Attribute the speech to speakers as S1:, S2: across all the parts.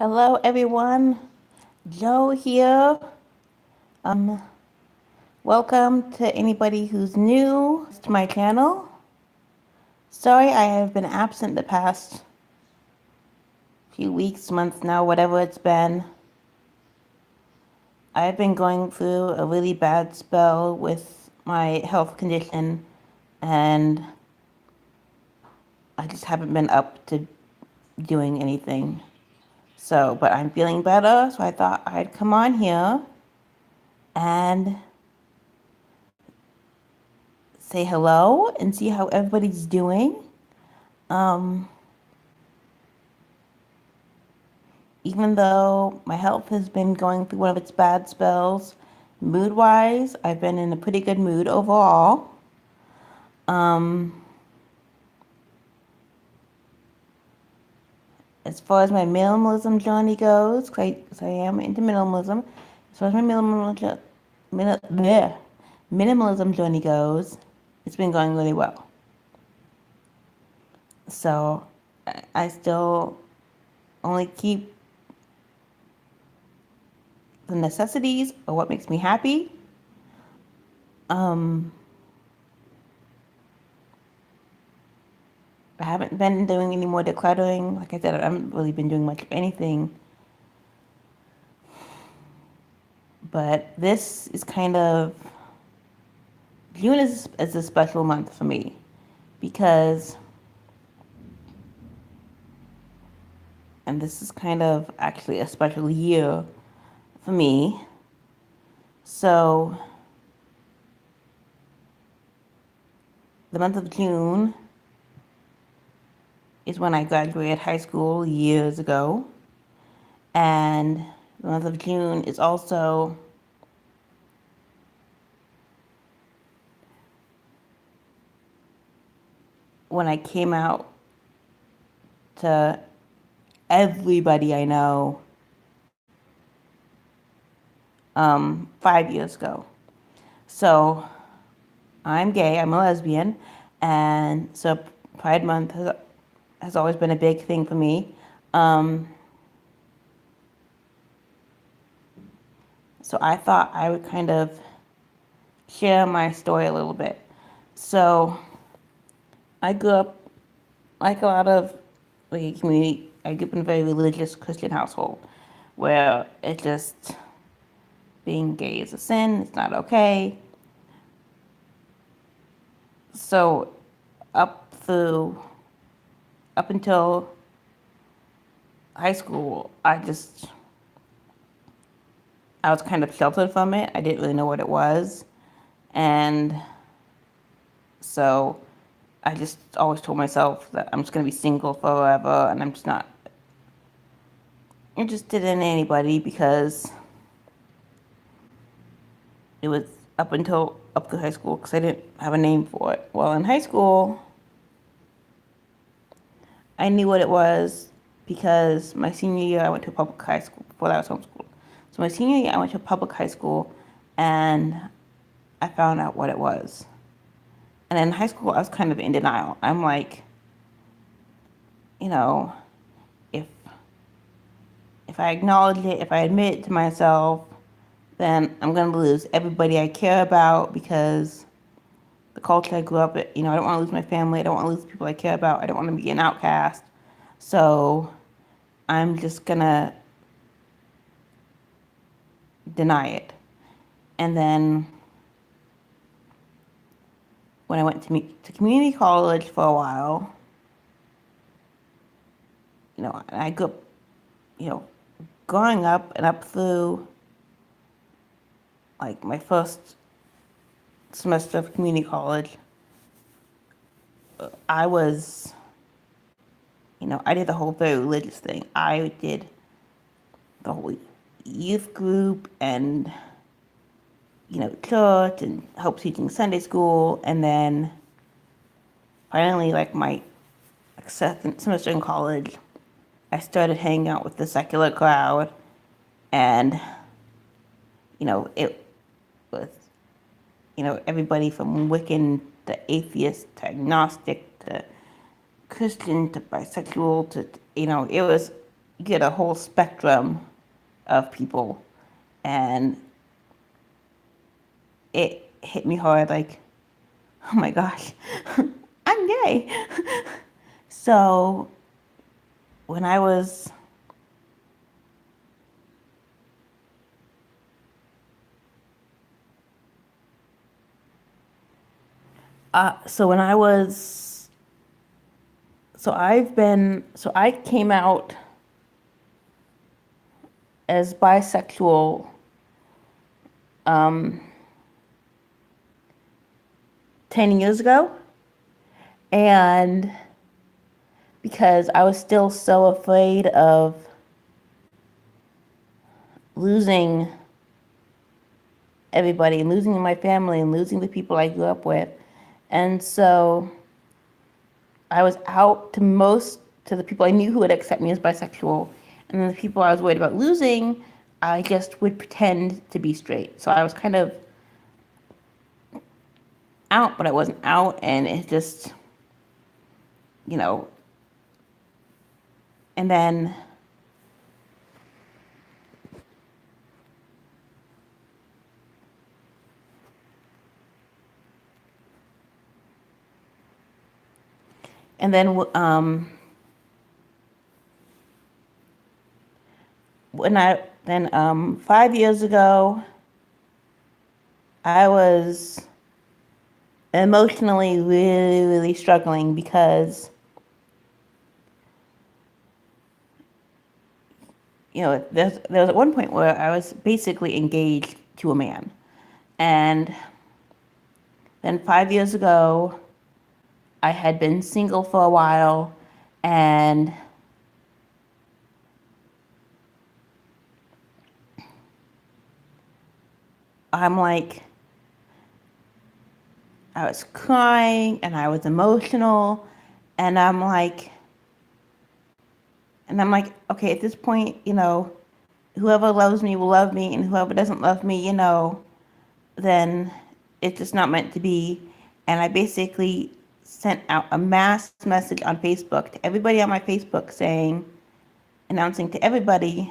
S1: Hello, everyone. Joe here. Welcome to anybody who's new to my channel. Sorry I have been absent the past few weeks, months now, whatever it's been. I've been going through a really bad spell with my health condition, and I just haven't been up to doing anything. But I'm feeling better, so I thought I'd come on here and say hello and see how everybody's doing. Um, Even though my health has been going through one of its bad spells, mood wise, I've been in a pretty good mood overall. Um, as far as my minimalism journey goes, 'cause I am into minimalism, as far as my minimalism journey goes, it's been going really well. So I still only keep the necessities or what makes me happy. Um, I haven't been doing any more decluttering. Like I said, I haven't really been doing much of anything. But this is kind of, June is a special month for me because, and this is kind of actually a special year for me. So the month of June is when I graduated high school years ago. And the month of June is also when I came out to everybody I know 5 years ago. So I'm gay, I'm a lesbian, and so Pride Month has always been a big thing for me. So I thought I would kind of share my story a little bit. So I grew up like a lot of the community. I grew up in a very religious Christian household where it just being gay is a sin. It's not okay. So up through up until high school, I was kind of sheltered from it. I didn't really know what it was. And so I just always told myself that I'm just going to be single forever and I'm just not interested in anybody because it was up to high school because I didn't have a name for it. Well, in high school, I knew what it was because my senior year I went to a public high school before that I was homeschooled. So my senior year I went to a public high school and I found out what it was. And in high school I was kind of in denial. I'm like, you know, if if I acknowledge it, if I admit it to myself, then I'm gonna lose everybody I care about because the culture I grew up in, I don't want to lose my family. I don't want to lose the people I care about. I don't want to be an outcast. So I'm just gonna deny it. And then when I went to community college for a while, I grew up, you know, growing up and up through like my first semester of community college, I was, I did the whole very religious thing. I did the whole youth group and, church and helped teaching Sunday school. And then finally, like my second semester in college, I started hanging out with the secular crowd. And, it was, everybody from Wiccan to atheist to agnostic to Christian to bisexual to, it was get a whole spectrum of people, and it hit me hard like, oh my gosh, I'm gay. So when I was so when I was so I came out as bisexual 10 years ago, and because I was still so afraid of losing everybody and losing my family and losing the people I grew up with. And so I was out to the people I knew who would accept me as bisexual, and then the people I was worried about losing, I just would pretend to be straight. So I was kind of out, but I wasn't out, and it just, you know, and then and then when I then 5 years ago, I was emotionally really, really struggling because, there was at one point where I was basically engaged to a man. And then 5 years ago, I had been single for a while, and I'm like, I was crying and I was emotional, and I'm like, okay, at this point, whoever loves me will love me, and whoever doesn't love me, then it's just not meant to be. And I basically sent out a mass message on Facebook to everybody on my Facebook announcing to everybody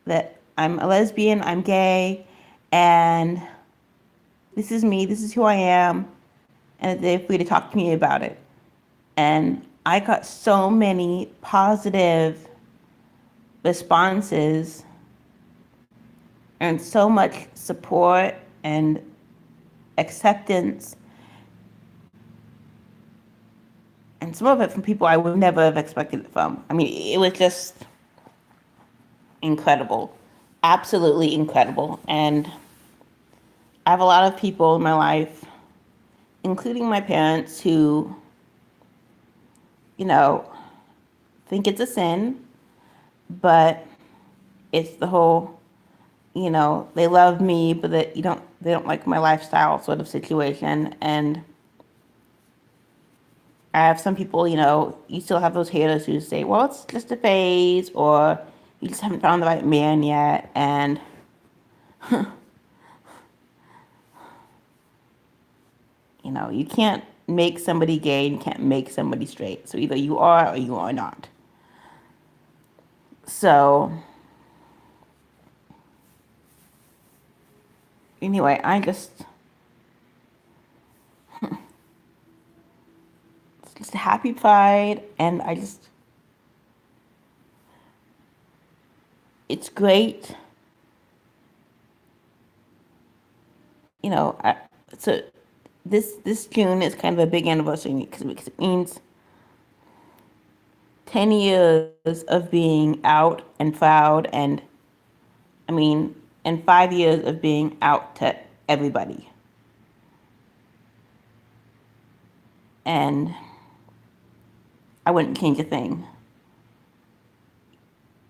S1: that I'm a lesbian, I'm gay, and this is me, this is who I am, and that they're free to talk to me about it. And I got so many positive responses and so much support and acceptance, and some of it from people I would never have expected it from. I mean, it was just incredible, absolutely incredible. And I have a lot of people in my life, including my parents, who, you know, think it's a sin, but it's the whole, they love me, but that they don't like my lifestyle sort of situation. And I have some people, you still have those haters who say, well, it's just a phase, or you just haven't found the right man yet. And you can't make somebody gay, and you can't make somebody straight. So either you are or you are not. So anyway, it's a happy Pride, and it's great. So this June is kind of a big anniversary because it means 10 years of being out and proud, and I mean, and 5 years of being out to everybody. And I wouldn't change a thing.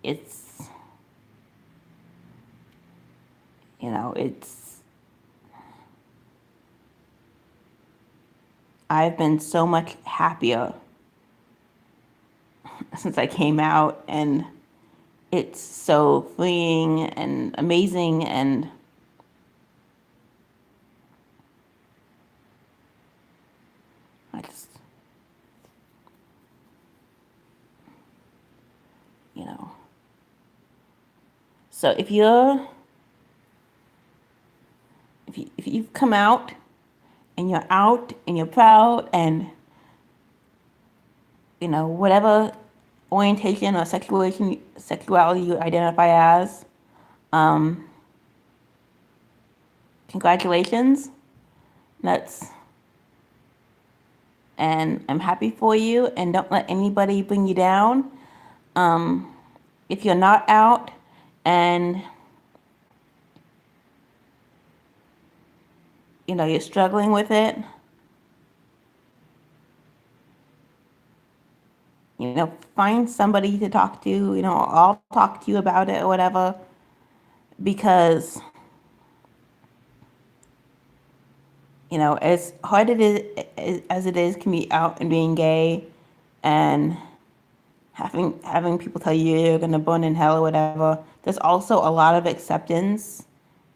S1: It's, it's, I've been so much happier since I came out, and it's so freeing and amazing, and I just, So if you've come out and you're proud and whatever orientation or sexuality you identify as, um, congratulations. That's and I'm happy for you. And don't let anybody bring you down. Um, if you're not out and you're struggling with it, find somebody to talk to. I'll talk to you about it or whatever, because as hard as it is can be out and being gay and having people tell you you're gonna burn in hell or whatever. There's also a lot of acceptance,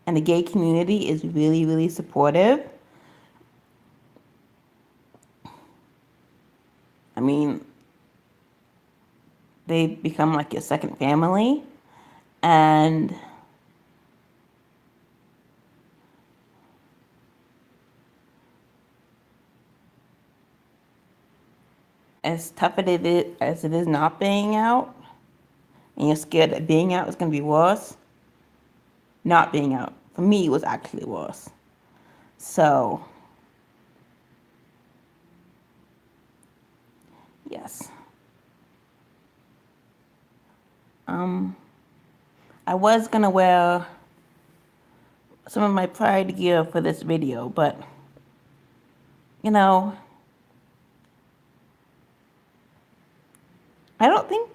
S1: and the gay community is really, really supportive. I mean, they become like your second family, and as tough as it is not being out, and you're scared that being out is gonna be worse, not being out for me was actually worse. So yes. Um, I was gonna wear some of my Pride gear for this video, but you know, I don't think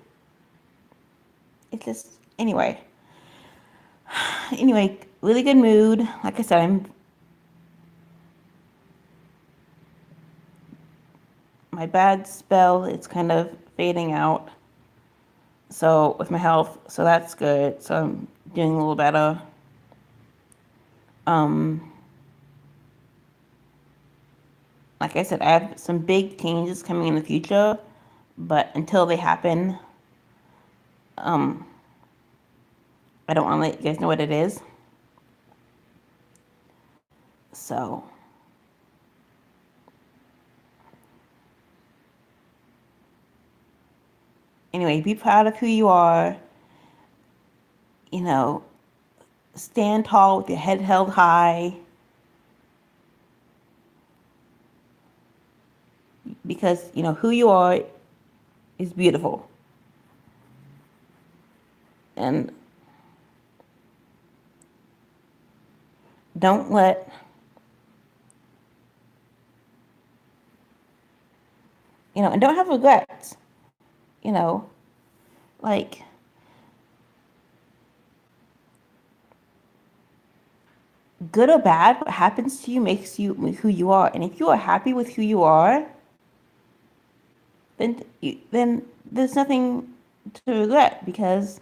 S1: it's just anyway. Anyway, really good mood. Like I said, my bad spell, it's kind of fading out. So with my health, so that's good. So I'm doing a little better. Um, like I said, I have some big changes coming in the future, but until they happen, um, I don't want to let you guys know what it is. So anyway, be proud of who you are. You know, stand tall with your head held high, because who you are is beautiful. And don't let and don't have regrets. You know, like good or bad, what happens to you makes you who you are. And if you are happy with who you are, then there's nothing to regret, because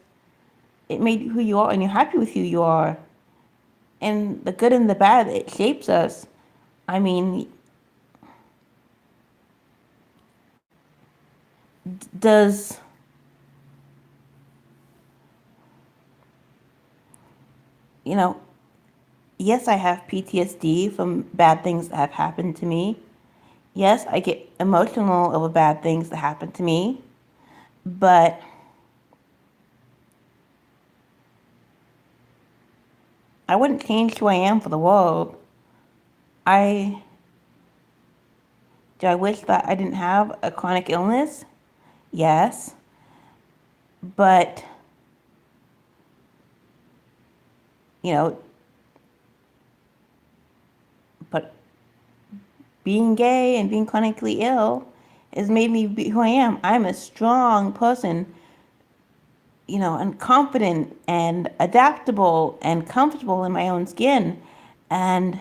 S1: it made you who you are and you're happy with who you are. And the good and the bad, it shapes us. I mean, does yes, I have PTSD from bad things that have happened to me. Yes, I get emotional over bad things that happen to me, but I wouldn't change who I am for the world. I Do I wish that I didn't have a chronic illness? Yes. But, you know, but being gay and being chronically ill has made me be who I am. I'm a strong person, and confident and adaptable and comfortable in my own skin. And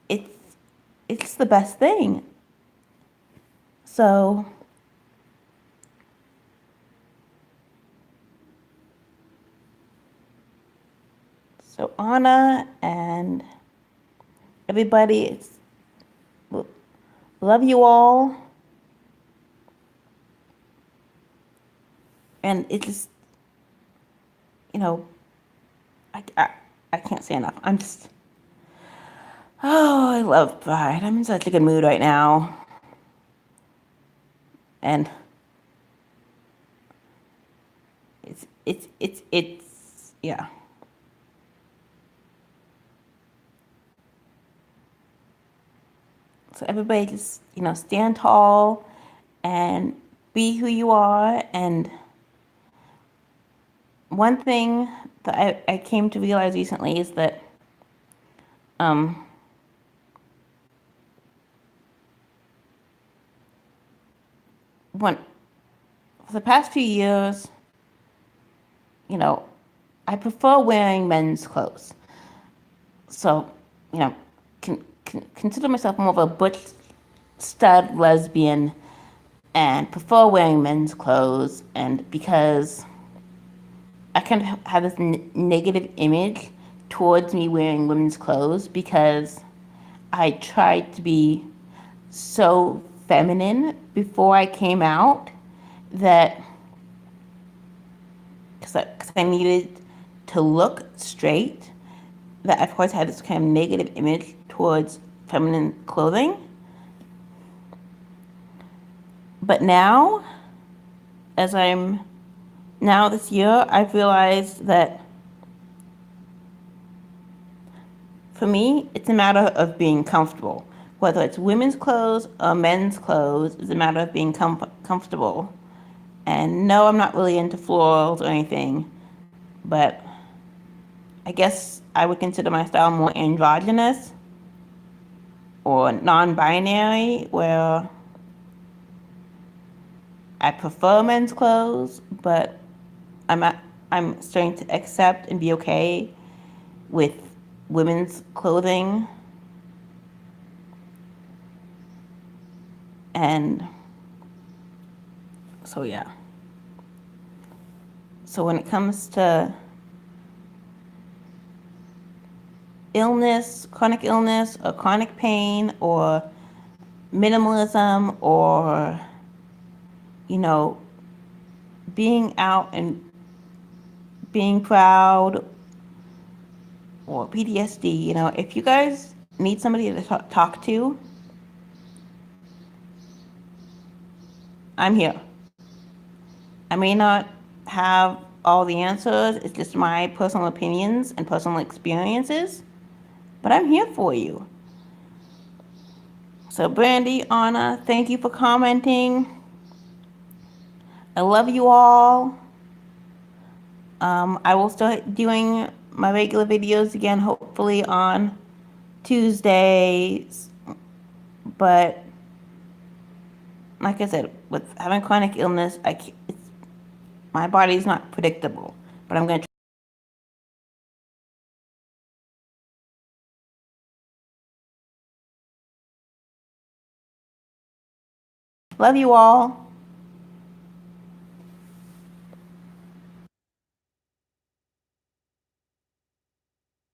S1: it's it's the best thing. So Anna and everybody, love you all. And it's just know, I, I, I can't say enough. Oh, I love Pride. I'm in such a good mood right now. And yeah. So everybody just, stand tall and be who you are. And one thing that I came to realize recently is that um, when for the past few years, you know, I prefer wearing men's clothes. So, you know, consider myself more of a butch stud lesbian and prefer wearing men's clothes. And because I kind of have this negative image towards me wearing women's clothes because I tried to be so feminine before I came out that because I needed to look straight, that I've always had this kind of negative image towards feminine clothing. But now, as I'm now this year, I've realized that for me, it's a matter of being comfortable. Whether it's women's clothes or men's clothes, it's a matter of being comfortable. And no, I'm not really into florals or anything, but I guess I would consider my style more androgynous or non-binary, where I prefer men's clothes, but I'm starting to accept and be okay with women's clothing. And so yeah. So when it comes to illness, chronic illness, or chronic pain, or minimalism, or you know, being out and being proud, or PTSD, if you guys need somebody to talk to, I'm here. I may not have all the answers, it's just my personal opinions and personal experiences, but I'm here for you. So, Brandy, Anna, thank you for commenting. I love you all. I will start doing my regular videos again, hopefully on Tuesdays. But like I said, with having chronic illness, my body's not predictable. But I'm going to love you all.